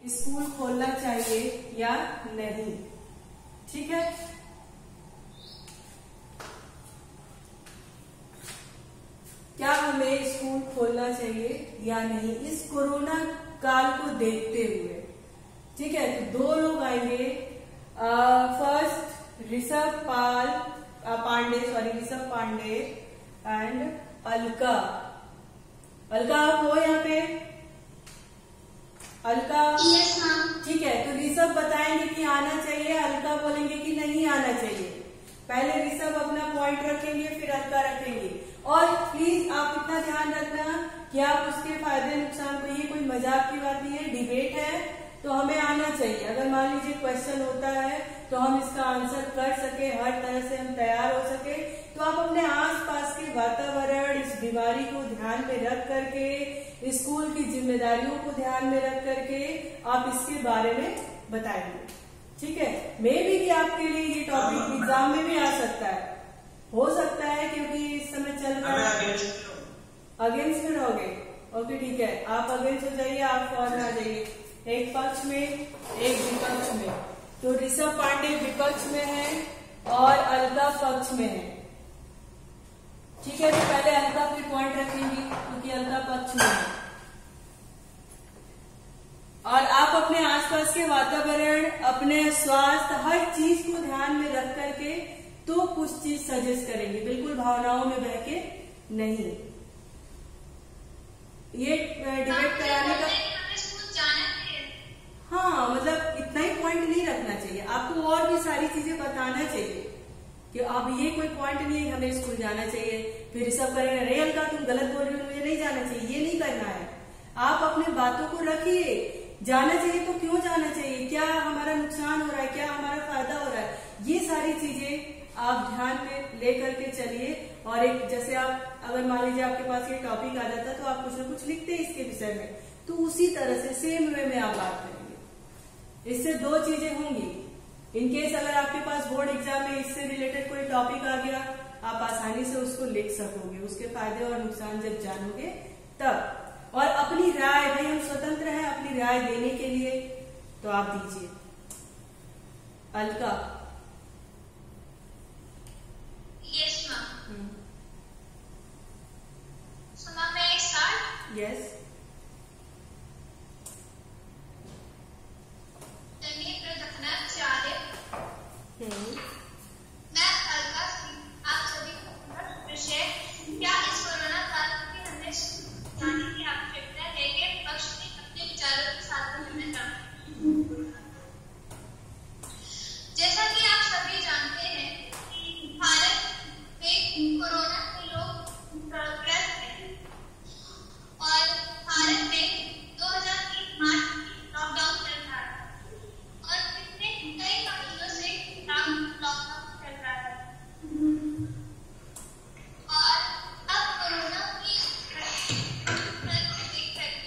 School खोलना चाहिए या नहीं। ठीक है, क्या हमें स्कूल खोलना चाहिए या नहीं इस कोरोना काल को देखते हुए। ठीक है, तो दो लोग आएंगे। First Rishabh Pandey and Alka. अलका आप हो यहाँ पे? अलका? Yes ma'am. ठीक है, तो ऋषभ बताएंगे कि आना चाहिए, अलका बोलेंगे कि नहीं आना चाहिए। पहले ऋषभ अपना पॉइंट रखेंगे, फिर अलका रखेंगे। और प्लीज आप इतना ध्यान रखना कि आप उसके फायदे नुकसान को, ये कोई मजाक की बात नहीं है, डिबेट है, तो हमें आना चाहिए। अगर मान लीजिए क्वेश्चन होता है तो हम इसका आंसर कर सके, हर तरह से हम तैयार हो सके। तो आप अपने आसपास के वातावरण, इस बीमारी को ध्यान में रख करके, स्कूल की जिम्मेदारियों को ध्यान में रख करके आप इसके बारे में बताएंगे। ठीक है, मे बी कि आपके लिए ये टॉपिक एग्जाम में भी आ सकता है, हो सकता है, क्योंकि इस समय चल रहा है। अगेंस्ट में रहोगे? ओके ठीक है, आप अगेंस्ट हो जाइए, आप फॉर आ जाइए, एक पक्ष में एक विपक्ष में। तो ऋषभ पांडे विपक्ष में है और अलका पक्ष में है। ठीक है, तो पहले अलका फिर पॉइंट रखेंगी क्योंकि अलका पक्ष में है। और आप अपने आसपास के वातावरण, अपने स्वास्थ्य, हर चीज को ध्यान में रख करके तो कुछ चीज सजेस्ट करेंगे, बिल्कुल भावनाओं में बह के नहीं। ये डिबेट कराने का हाँ, मतलब इतना ही पॉइंट नहीं रखना चाहिए, आपको और भी सारी चीजें बताना चाहिए कि अब ये कोई पॉइंट नहीं है हमें स्कूल जाना चाहिए। फिर सब करेंगे, अरे अलका तुम गलत बोल रही हो, मुझे नहीं जाना चाहिए, ये नहीं करना है। आप अपने बातों को रखिए, जाना चाहिए तो क्यों जाना चाहिए, क्या हमारा नुकसान हो रहा है, क्या हमारा फायदा हो रहा है, ये सारी चीजें आप ध्यान में ले करके चलिए। और एक जैसे आप अगर मान लीजिए आपके पास ये टॉपिक आ जाता है तो आप कुछ न कुछ लिखते हैं इसके विषय में, तो उसी तरह से सेम वे में आप बात करेंगे। इससे दो चीजें होंगी, इनकेस अगर आपके पास बोर्ड एग्जाम में इससे रिलेटेड कोई टॉपिक आ गया, आप आसानी से उसको लिख सकोगे, उसके फायदे और नुकसान जब जानोगे तब। और अपनी राय, भाई हम स्वतंत्र हैं अपनी राय देने के लिए, तो आप दीजिए। Alka? Yes ma'am. So ma'am मैं स्टार्ट? यस। मैं अलका सिंह आप सभी को विषय क्या इस कोरोना काल में हमें जाने की आवश्यकता है के पक्ष में अपने विचारों के साथ में चाहती हूँ। जैसा कि आप सभी जानते हैं कि भारत में कोरोना से लोग ग्रस्त हैं और भारत में 2020 मार्च लॉकडाउन चल रहा है और पिछले कई महीनों से लॉकडाउन चल रहा है और अब कोरोना की देख करके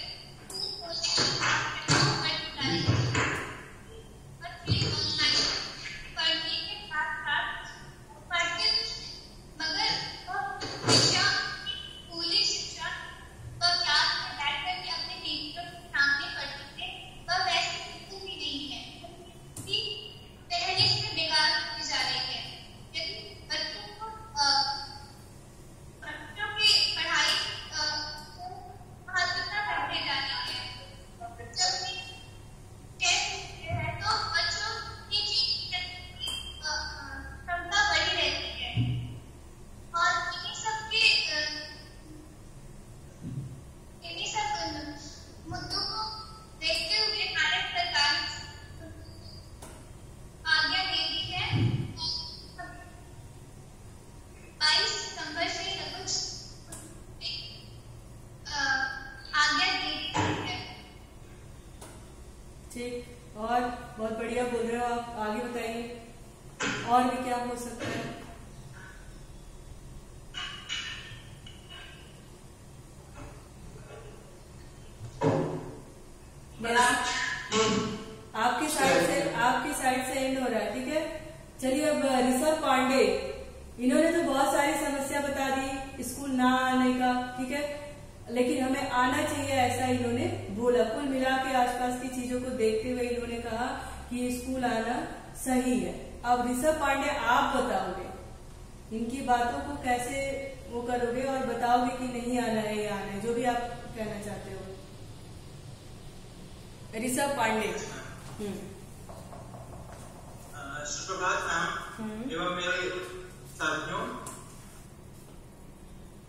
ऑनलाइन पढ़ने के साथ साथ पढ़ते मगर शिक्षा स्कूली शिक्षा तो क्लास में बैठ करके अपने टीचर के सामने पढ़ते थे, वह वैसे बिल्कुल भी नहीं है, पहले से बेकार होती जा रही है। यदि बच्चों की पढ़ाई महत्वता बढ़ते जा रही है, जब भी टेस्ट है तो बच्चों की क्षमता बढ़ी रहती है और इन्हीं सब मुद्दों को देखते हुए भारत सरकार आज्ञा दे दी है 22 सितंबर से कुछ आज्ञा दे दी है। ठीक, और बहुत बढ़िया बोल रहे हो आप, आगे बताइए और भी क्या हो सकता है। आपकी साइड से एंड हो रहा है। ठीक है, चलिए अब ऋषभ पांडे, इन्होंने तो बहुत सारी समस्या बता दी स्कूल ना आने का। ठीक है, लेकिन हमें आना चाहिए ऐसा इन्होंने बोला। कुल मिला के आसपास की चीजों को देखते हुए इन्होंने कहा कि स्कूल आना सही है। अब ऋषभ पांडे आप बताओगे इनकी बातों को कैसे वो करोगे और बताओगे कि नहीं आना है या आना है, जो भी आप कहना चाहते हो। ऋषभ पांडे। सुप्रभात मैम एवं मेरे साथियों,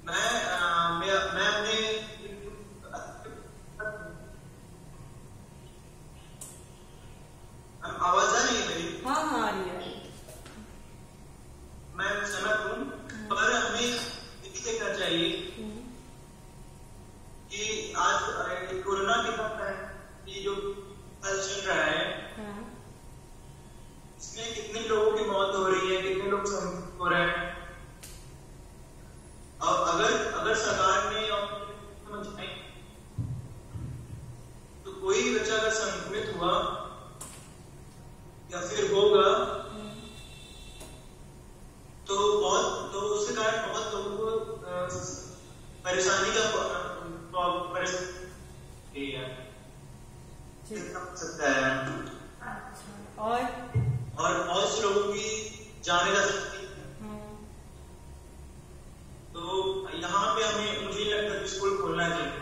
मैं अपने आवाज आ रही है मेरी? हाँ हाँ आ रही है। मैं सहमत हूँ, पर हमें देखना चाहिए कि आज कोरोना के वक्त है, ये जो चल रहा है इसमें कितने लोगों की मौत हो रही है, कितने लोग संक्रमित हो रहे हैं। और अगर सरकार ने तो कोई भी बच्चा अगर संक्रमित हुआ या फिर होगा तो उसके कारण बहुत लोगों को परेशानी का सकता है और बहुत से लोगों की जाने जा सकती है। तो यहाँ पे हमें मुझे लगता है स्कूल खोलना चाहिए,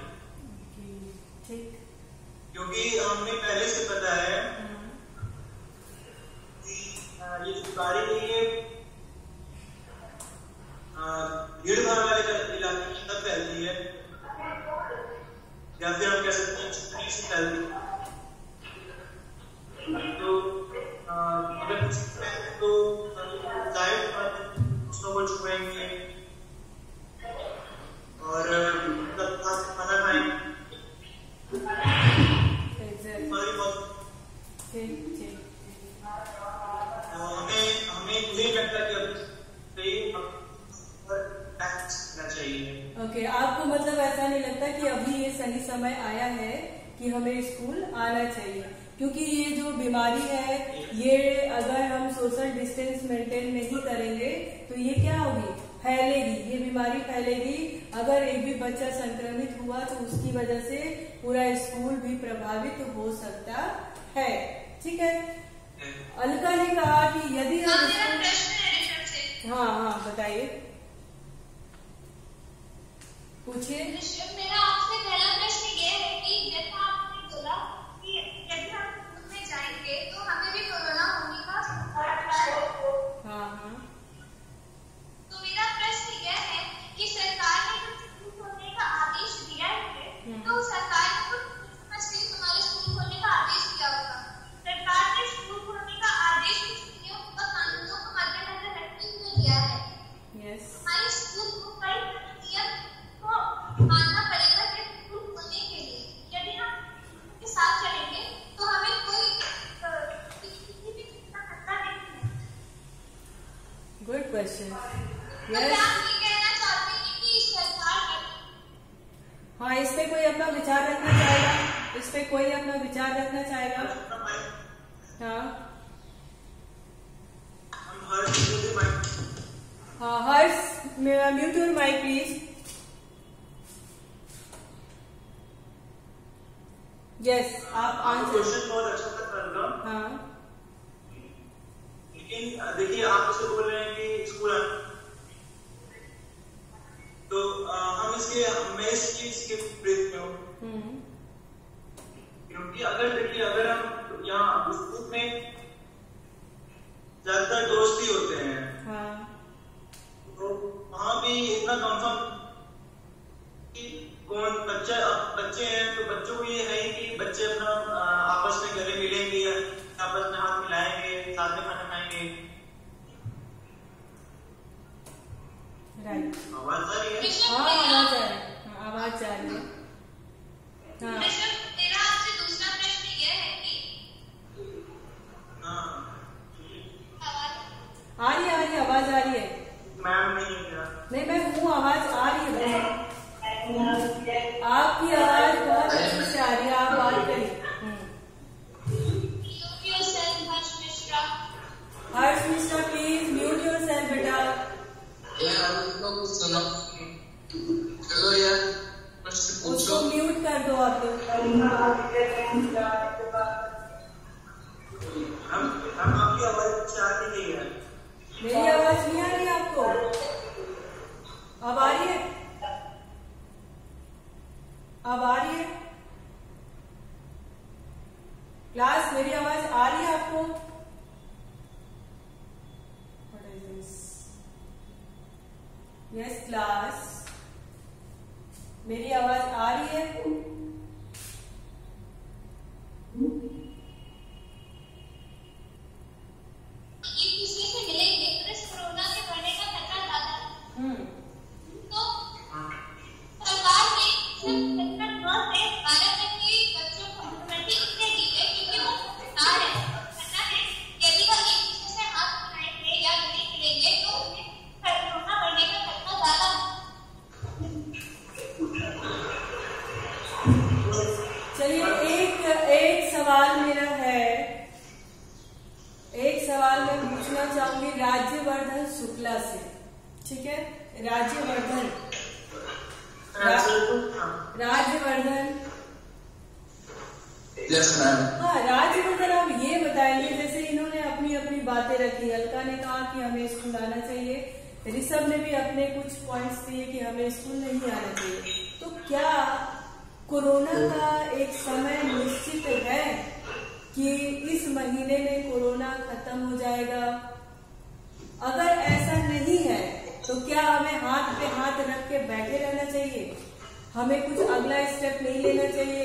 क्योंकि हमें पहले से पता है कि ये जो बीमारी नहीं है भीड़ भाड़ वाले इलाके में तब फैलती है, या फिर हम कह सकते हैं छुट्टी से फैलती है। तो अगर तो जाहिर उसको वो छुएंगे और खाना खाएंगे। हमें नहीं लगता कि चाहिए। ओके, आपको मतलब ऐसा नहीं लगता कि अभी ये सही समय आया है कि हमें स्कूल आना चाहिए, क्योंकि ये जो बीमारी है ये अगर हम सोशल डिस्टेंस मेंटेन नहीं करेंगे तो ये क्या होगी, फैलेगी, ये बीमारी फैलेगी। अगर एक भी बच्चा संक्रमित हुआ तो उसकी वजह से पूरा स्कूल भी प्रभावित हो सकता है। ठीक है, अलका ने कहा कि यदि हम हाँ बताइए, पूछिए। मेरा आपसे पहला प्रश्न ये है कि जैसा आपने बोला कि यदि हम स्कूल में जाएंगे तो हमें भी कोरोना होने का खतरा है। हाँ। तो मेरा प्रश्न यह है कि सरकार ने जो स्कूल खोलने का आदेश दिया है तो सरकार ने कुछ हमारे स्कूल खोलने का आदेश दिया होगा। सरकार ने स्कूल खोलने का आदेश कुछ नियमों व कानूनों को मद्देनजर रखते हुए दिया है। हमारे स्कूल को कई नियम मानना पड़ेगा कि स्कूल खोलने के लिए। यदि हम के साथ चलेंगे तो हमें कोई किसी भी खतरा नहीं है। Good question. आप ये कहना चाहते हैं कि सरकार, हाँ, इस पे कोई अपना विचार रखना चाहेगा? इस पे कोई अपना विचार रखना चाहेगा? हाँ Harsh, mute your mic please. Yes, आप आंसर। क्वेश्चन बहुत अच्छा था। हाँ, लेकिन देखिए आप इसे बोल रहे हैं कि स्कूल, तो हम मैं इस चीज के विपरीत में हूँ, क्योंकि अगर हम यहाँ स्कूल में ज्यादातर दोस्त ही होते हैं, तो वहाँ भी इतना कंफर्म कि कौन बच्चे हैं, तो बच्चों को ये है कि बच्चे अपना आपस में गले मिलेंगे, आपस में हाथ मिलाएंगे, साथ में खाना खाएंगे। राइट। आवाज आ रही है? हाँ, आवाज आ रही है। आवाज आ रही है। हाँ, मेरा आपसे दूसरा प्रश्न यह है कि आ रही है, आवाज आ रही है। मैम नहीं है क्या? नहीं, मैं हूँ, आवाज आ रही है। आपकी आवाज बहुत अच्छी से आ रही है, आप बात करिए। Harsh Mishra please mute yourself बेटा। चलो यार, प्रश्न क्लास मेरी आवाज आ रही है आपको? यस क्लास, मेरी आवाज आ रही है? चाहूंगी राज्यवर्धन शुक्ला से, ठीक है? Rajyavardhan yes ma'am. हाँ राज्यवर्धन, आप ये बताइए, जैसे इन्होंने अपनी अपनी बातें रखी, अलका ने कहा कि हमें स्कूल आना चाहिए, ऋषभ ने भी अपने कुछ पॉइंट्स दिए कि हमें स्कूल नहीं आना चाहिए, तो क्या कोरोना का एक समय निश्चित है कि इस महीने में कोरोना खत्म हो जाएगा? अगर ऐसा नहीं है तो क्या हमें हाथ पे हाथ रख के बैठे रहना चाहिए? हमें कुछ अगला स्टेप नहीं लेना चाहिए?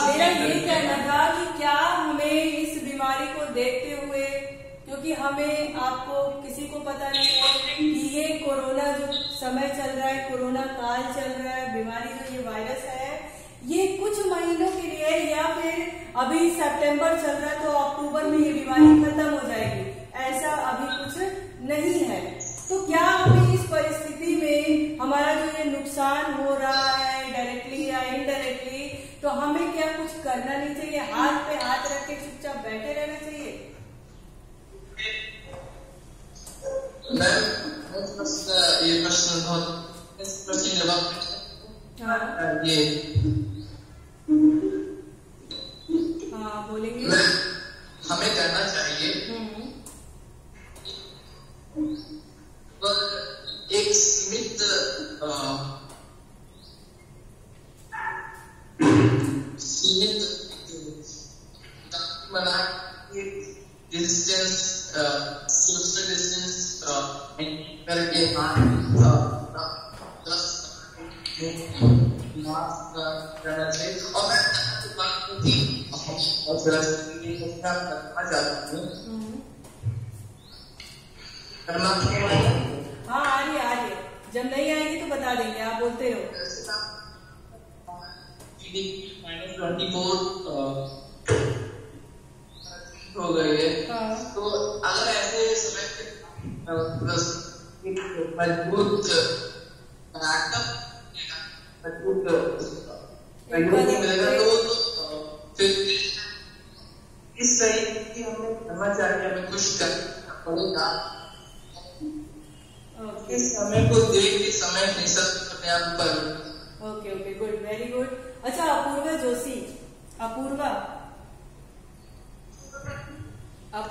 मेरा ये कहना था कि क्या हमें इस बीमारी को देखते हुए, क्योंकि हमें आपको किसी को पता नहीं है कि ये कोरोना जो समय चल रहा है, कोरोना काल चल रहा है, बीमारी जो ये वायरस है, ये कुछ महीनों के लिए, या फिर अभी सितंबर चल रहा है तो अक्टूबर में ये बीमारी खत्म हो जाएगी, ऐसा अभी कुछ नहीं है। तो क्या हमें इस परिस्थिति में हमारा जो ये नुकसान हो रहा है डायरेक्टली या इनडायरेक्टली, तो हमें क्या कुछ करना नहीं चाहिए? हाथ पे हाथ रख के चुपचाप बैठे रहना चाहिए? ये प्रश्न बहुत इंटरेस्टिंग जवाब ये हाँ बोलेंगे। हमें करना चाहिए पर एक सीमित बना डिस्टेंस, सोशल डिस्टेंस करके मास्क करना चाहिए। और मैं बात की करना चाहता हूँ, हाँ आ रही है, जब नहीं आएगी तो बता देंगे, आप बोलते रहो। -24 हो गई है, तो अगर ऐसे समय मजबूत मिलेगा तो फिर इस सही कि हमें करना चाहिए, हमें कुछ करना पड़ेगा। इस समय को देख के समय नहीं सकते आप पर। Okay okay, good, very good. अच्छा अपूर्वा जोशी, अपूर्वा हाँ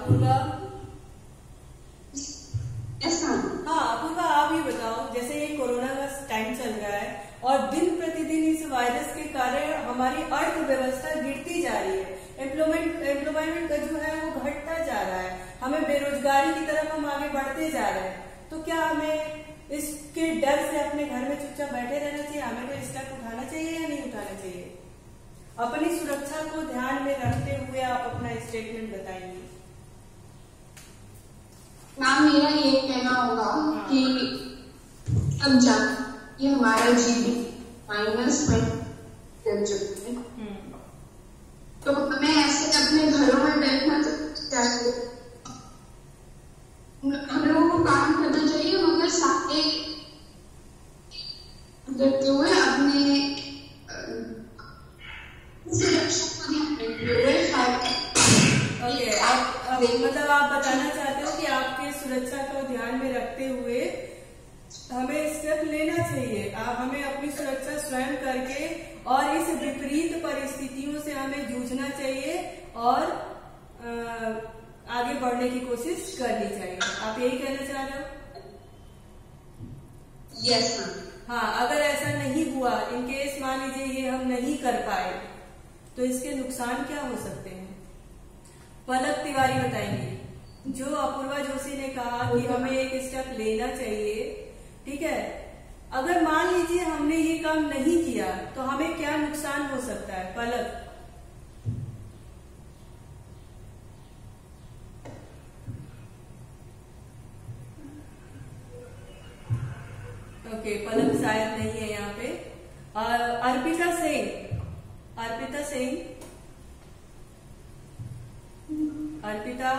अपूर्वा, आप ही बताओ, जैसे ये कोरोना का टाइम चल रहा है और दिन प्रतिदिन इस वायरस के कारण हमारी अर्थव्यवस्था गिरती जा रही है, एम्प्लॉयमेंट का जो है वो घटता जा रहा है, हमें बेरोजगारी की तरफ हम आगे बढ़ते जा रहे हैं, तो क्या हमें इसके डर से अपने घर में चुपचाप बैठे रहना चाहिए? हमें कोई स्टेप उठाना चाहिए या नहीं उठाना चाहिए? अपनी सुरक्षा को ध्यान में रखते हुए आप अपना स्टेटमेंट बताएंगे। मैम मेरा ये कहना होगा कि अब जब ये हमारा जीडी -20 चल चुके हैं, तो हमें ऐसे अपने घरों में बैठना चाहिए, हम लोगों को काम करना चाहिए, मगर सारे देखते हुए अपने सुरक्षा को ध्यान रखते हुए। ओके, आप मतलब आप बताना चाहते हो कि आपके सुरक्षा को ध्यान में रखते हुए हमें स्टेप लेना चाहिए, हमें अपनी सुरक्षा स्वयं करके और इस विपरीत परिस्थितियों से हमें जूझना चाहिए और आगे बढ़ने की कोशिश करनी चाहिए। आप यही कहना चाह रहे हो? Yes ma'am. हाँ, अगर ऐसा नहीं हुआ, इन केस मान लीजिए ये हम नहीं कर पाए, तो इसके नुकसान क्या हो सकते हैं? पलक तिवारी बताएंगे। जो अपूर्वा जोशी ने कहा कि हमें एक स्टेप लेना चाहिए, ठीक है, अगर मान लीजिए हमने ये काम नहीं किया तो हमें क्या नुकसान हो सकता है? पलक। ओके, पलक शायद नहीं है यहाँ पे। अर्पिता सिंह, अर्पिता सिंह, अर्पिता,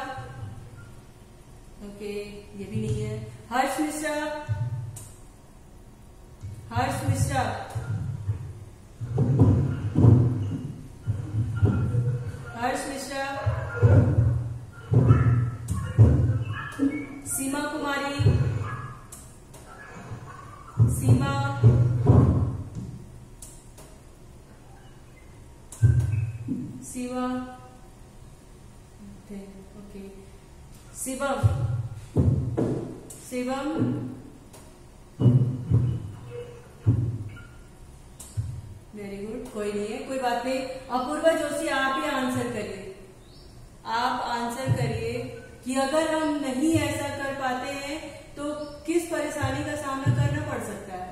ओके ये भी नहीं है। Harsh Mishra, Harsh Mishra, Harsh Mishra, Seema Kumari, Seema, Shiva, okay, Shivam, Shivam, very good, कोई नहीं है, कोई बात नहीं। अपूर्वा जोशी आप ही आंसर करिए, आप आंसर करिए कि अगर हम नहीं ऐसा कर पाते हैं तो किस परेशानी का सामना करना पड़ सकता है?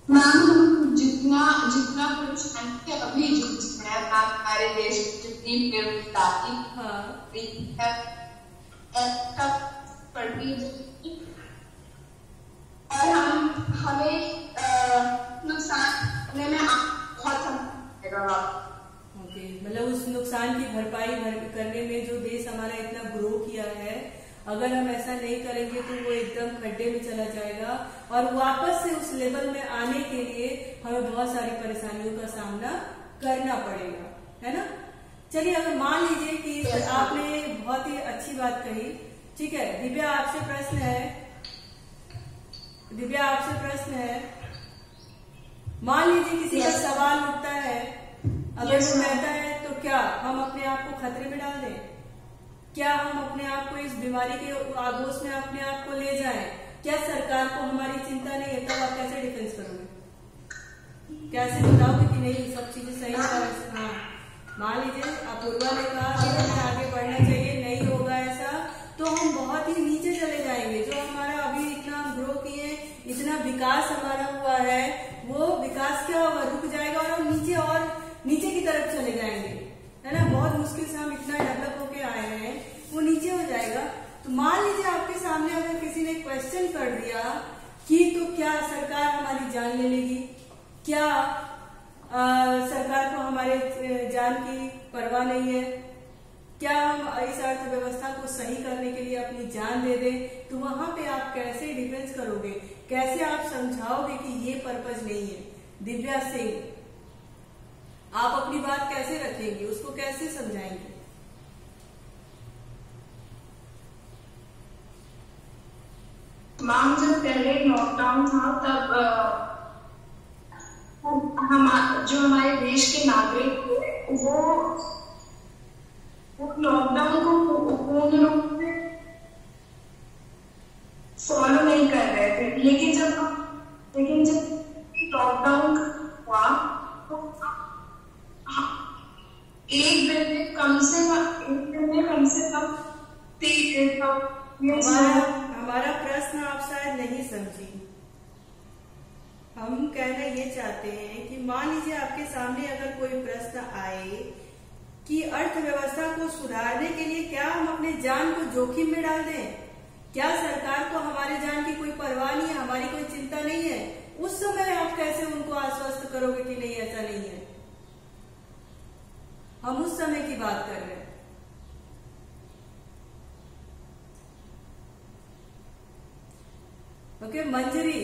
मैम जितना जितना कुछ अभी जो है हमारे देश में जितनी बेरोजगारी पड़ती है और हमें नुकसान होने में बहुत समय लगेगा। ओके, मतलब उस नुकसान की भरपाई करने में जो देश हमारा इतना ग्रो किया है, अगर हम ऐसा नहीं करेंगे तो वो एकदम खड्डे में चला जाएगा और वापस से उस लेवल में आने के लिए हमें बहुत सारी परेशानियों का सामना करना पड़ेगा, है ना। चलिए, अगर मान लीजिए कि आपने बहुत ही अच्छी बात कही, ठीक है। दिव्या आपसे प्रश्न है, दिव्या आपसे प्रश्न है, मान लीजिए किसी का सवाल उठता है, अगर वो कहता है तो क्या हम अपने आप को खतरे में डाल दें? क्या हम अपने आप को इस बीमारी के आगोश में अपने आप को ले जाएं? क्या सरकार को हमारी चिंता नहीं है? तब आप कैसे डिफेंस करोगे? कैसे बताओगे कि नहीं सब चीजें सही है? हाँ, मान लीजिए अपूर्वा ने कहा कि हमें आगे बढ़ना चाहिए, नहीं होगा ऐसा तो हम बहुत ही नीचे चले जाएंगे। जो हमारा अभी इतना ग्रो किए, इतना विकास हमारा हुआ है, वो विकास क्या होगा? रुक जाएगा और हम नीचे की तरफ चले जाएंगे, है ना। बहुत मुश्किल से हम इतना डेवलप होके आए हैं, वो नीचे हो जाएगा। तो मान लीजिए आपके सामने अगर किसी ने क्वेश्चन कर दिया कि तो क्या सरकार हमारी जान ले लेगी? क्या सरकार को हमारे जान की परवाह नहीं है? क्या हम इस अर्थव्यवस्था को सही करने के लिए अपनी जान दे दें? तो वहां पे आप कैसे डिफेंस करोगे? कैसे आप समझाओगे कि ये पर्पज नहीं है? दिव्या सिंह, आप अपनी बात कैसे रखेंगे? उसको कैसे समझाएंगे? मैम जब पहले लॉकडाउन था तब जो हमारे देश के नागरिक थे वो लॉकडाउन को पूर्ण रूप से फॉलो नहीं कर रहे थे। लेकिन जब लॉकडाउन हुआ तो एक दिन में कम से कम 3 हमारा प्रश्न आप शायद नहीं समझी। हम कहना ये चाहते हैं कि मान लीजिए आपके सामने अगर कोई प्रश्न आए कि अर्थव्यवस्था को सुधारने के लिए क्या हम अपने जान को जोखिम में डाल दें? क्या सरकार को हमारे जान की कोई परवाह नहीं है, हमारी कोई चिंता नहीं है? उस समय आप कैसे उनको आश्वस्त करोगे कि नहीं ऐसा नहीं है? हम उस समय की बात कर रहे हैं। ओके, मंजरी,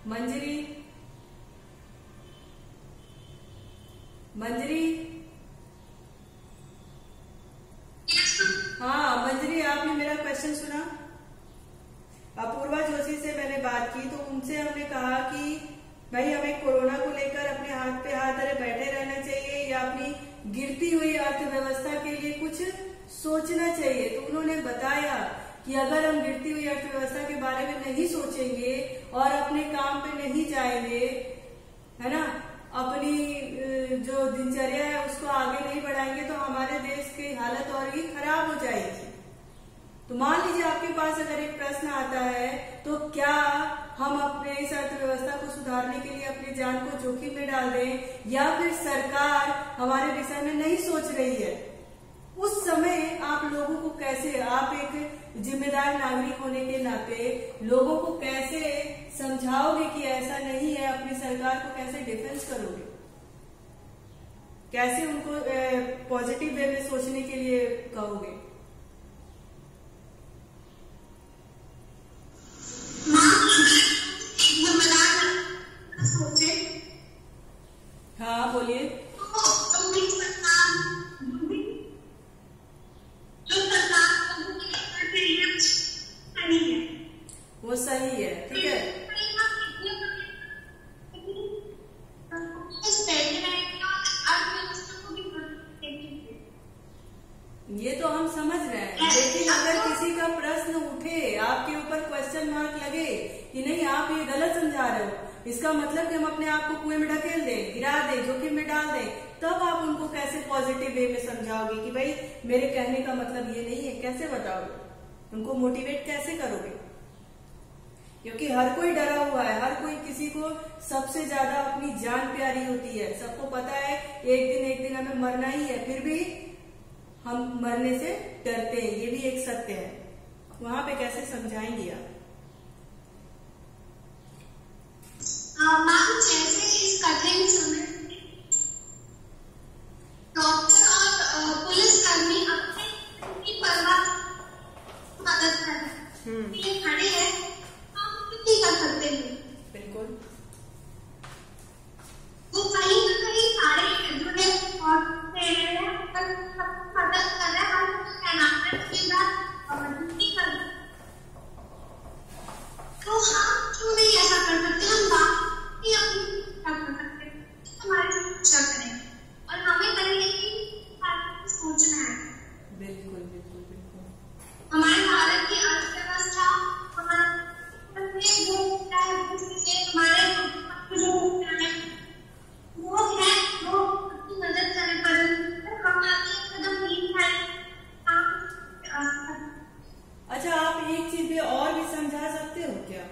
मंजरी, मंजरी, हाँ मंजरी, आपने मेरा क्वेश्चन सुना? अपूर्वा जोशी से मैंने बात की तो उनसे हमने कहा कि भाई हमें कोरोना को लेकर अपने हाथ पे हाथ धरे बैठे रहना चाहिए या अपनी गिरती हुई अर्थव्यवस्था के लिए कुछ सोचना चाहिए। तो उन्होंने बताया कि अगर हम गिरती हुई अर्थव्यवस्था के बारे में नहीं सोचेंगे और अपने काम पे नहीं जाएंगे, है ना, अपनी जो दिनचर्या है उसको आगे नहीं बढ़ाएंगे, तो हमारे देश की हालत और ही खराब हो जाएगी। तो मान लीजिए आपके पास अगर एक प्रश्न आता है, तो क्या हम अपने इस अर्थव्यवस्था को सुधारने के लिए अपनी जान को जोखिम में डाल दें, या फिर सरकार हमारे विषय में नहीं सोच रही है? उस समय आप लोगों को कैसे, आप एक जिम्मेदार नागरिक होने के नाते लोगों को कैसे समझाओगे कि ऐसा नहीं है? अपनी सरकार को कैसे डिफेंस करोगे? कैसे उनको पॉजिटिव वे में सोचने के लिए कहोगे? सोचे। हाँ बोलिए। वो सही है, ठीक है। ये तो हम समझ रहे हैं, लेकिन अगर किसी का प्रश्न उठे, आपके ऊपर क्वेश्चन मार्क लगे कि नहीं आप ये गलत समझा रहे हो, इसका मतलब कि हम अपने आप को कुएं में ढकेल दें, गिरा दें, जोखिम में डाल दें, तब आप उनको कैसे पॉजिटिव वे में समझाओगे कि भाई मेरे कहने का मतलब ये नहीं है? कैसे बताओगे? उनको मोटिवेट कैसे करोगे? क्योंकि हर कोई डरा हुआ है, हर कोई, किसी को सबसे ज्यादा अपनी जान प्यारी होती है। सबको पता है एक दिन हमें मरना ही है, फिर भी हम मरने से डरते हैं, ये भी एक सत्य है। वहां पे कैसे समझाएंगे आप? मैम, जैसे इस कठिन समय डॉक्टर और पुलिसकर्मी अपनी परवाह मदद कर रहे हैं, खड़े हैं, हम कितनी कर सकते हैं? बिल्कुल। वो कहीं ना कहीं सारे जुड़े और मदद कर रहे हैं, हम तो हम क्यों नहीं ऐसा कर सकते? हम बात ही अपनी कर सकते हैं, हमारी शिक्षा करें और हमें करेंगे कि सोचना है। बिल्कुल बिल्कुल बिल्कुल। हमारे भारत की अर्थव्यवस्था, हमारे जो हमारे जो वो है, वो अपनी मदद करें, पर हम आगे कदम नहीं उठाए। अच्छा, आप एक चीज भी और भी समझा सकते हो क्या?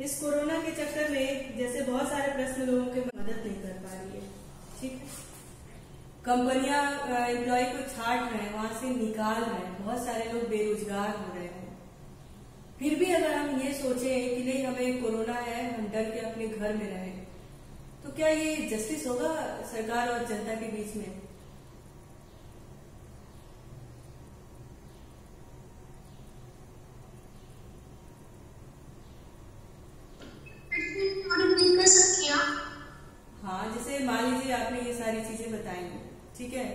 इस कोरोना के चक्कर में जैसे बहुत सारे प्रश्न लोगों की मदद नहीं कर पा रही है, ठीक है, कंपनियां एम्प्लॉय को छाट रहे हैं, वहां से निकाल रहे हैं, बहुत सारे लोग बेरोजगार हो रहे हैं। फिर भी अगर हम ये सोचें कि नहीं हमें कोरोना है, हम डर के अपने घर में रहें, तो क्या ये जस्टिस होगा सरकार और जनता के बीच में? हाँ, जैसे मान लीजिए आपने ये सारी चीजें बताई, ठीक है,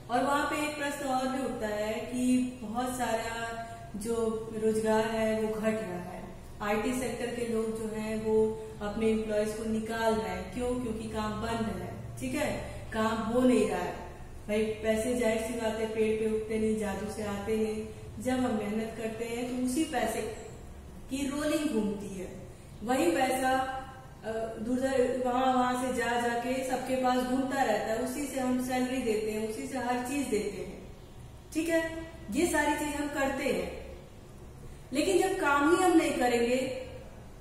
और वहां पे एक प्रश्न और भी उठता है कि बहुत सारा जो रोजगार है वो घट रहा है, आईटी सेक्टर के लोग जो हैं वो अपने एम्प्लॉयज को निकाल रहे हैं। क्यों? क्योंकि काम बंद है, ठीक है, काम हो नहीं रहा है। भाई पैसे जाहिर सी बात है पेड़ पे उगते नहीं, जादू से आते नहीं। जब हम मेहनत करते हैं तो उसी पैसे की रोलिंग घूमती है, वही पैसा वहां से जाके सबके पास घूमता रहता है, उसी से हम सैलरी देते हैं, उसी से हर चीज देते हैं, ठीक है, ये सारी चीज हम करते हैं। लेकिन जब काम ही हम नहीं करेंगे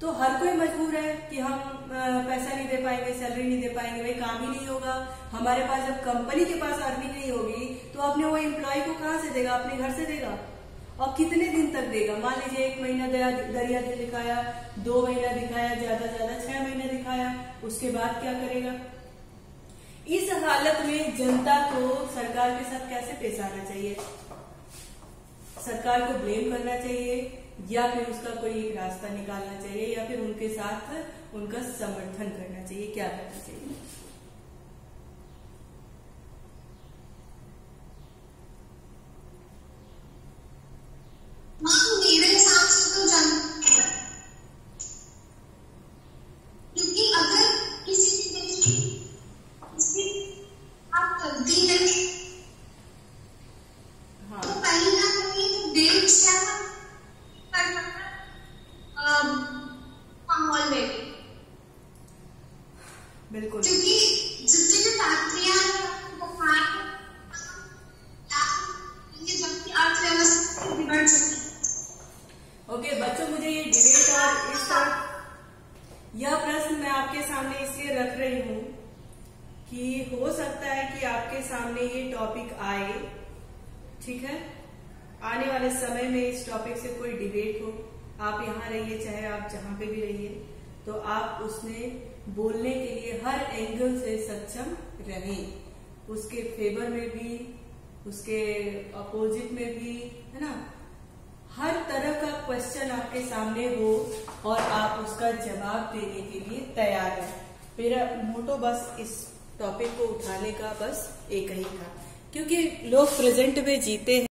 तो हर कोई मजबूर है कि हम पैसा नहीं दे पाएंगे, सैलरी नहीं दे पाएंगे, भाई काम ही नहीं होगा हमारे पास। जब कंपनी के पास अर्निंग नहीं होगी तो अपने वो एम्प्लॉय को कहाँ से देगा? अपने घर से देगा, और कितने दिन तक देगा? मान लीजिए 1 महीना दरिया दिन दिखाया, 2 महीना दिखाया, ज्यादा 6 महीने दिखाया, उसके बाद क्या करेगा? इस हालत में जनता को सरकार के साथ कैसे पेश आना चाहिए? सरकार को ब्लेम करना चाहिए या फिर उसका कोई एक रास्ता निकालना चाहिए, या फिर उनके साथ उनका समर्थन करना चाहिए? क्या करना चाहिए? मेरे हिसाब से तो क्योंकि अगर किसी भी देश की आप तब्दीली सामने ये टॉपिक आए, ठीक है, आने वाले समय में इस टॉपिक से कोई डिबेट हो, आप यहाँ रहिए चाहे आप जहां पे भी रहिए, तो आप उसमें बोलने के लिए हर एंगल से सक्षम रहें, उसके फेवर में भी, उसके अपोजिट में भी, है ना, हर तरह का क्वेश्चन आपके सामने हो और आप उसका जवाब देने के लिए तैयार हैं। मेरा मोटो बस इस टॉपिक को उठाने का बस एक ही था, क्योंकि लोग प्रेजेंट में जीते हैं।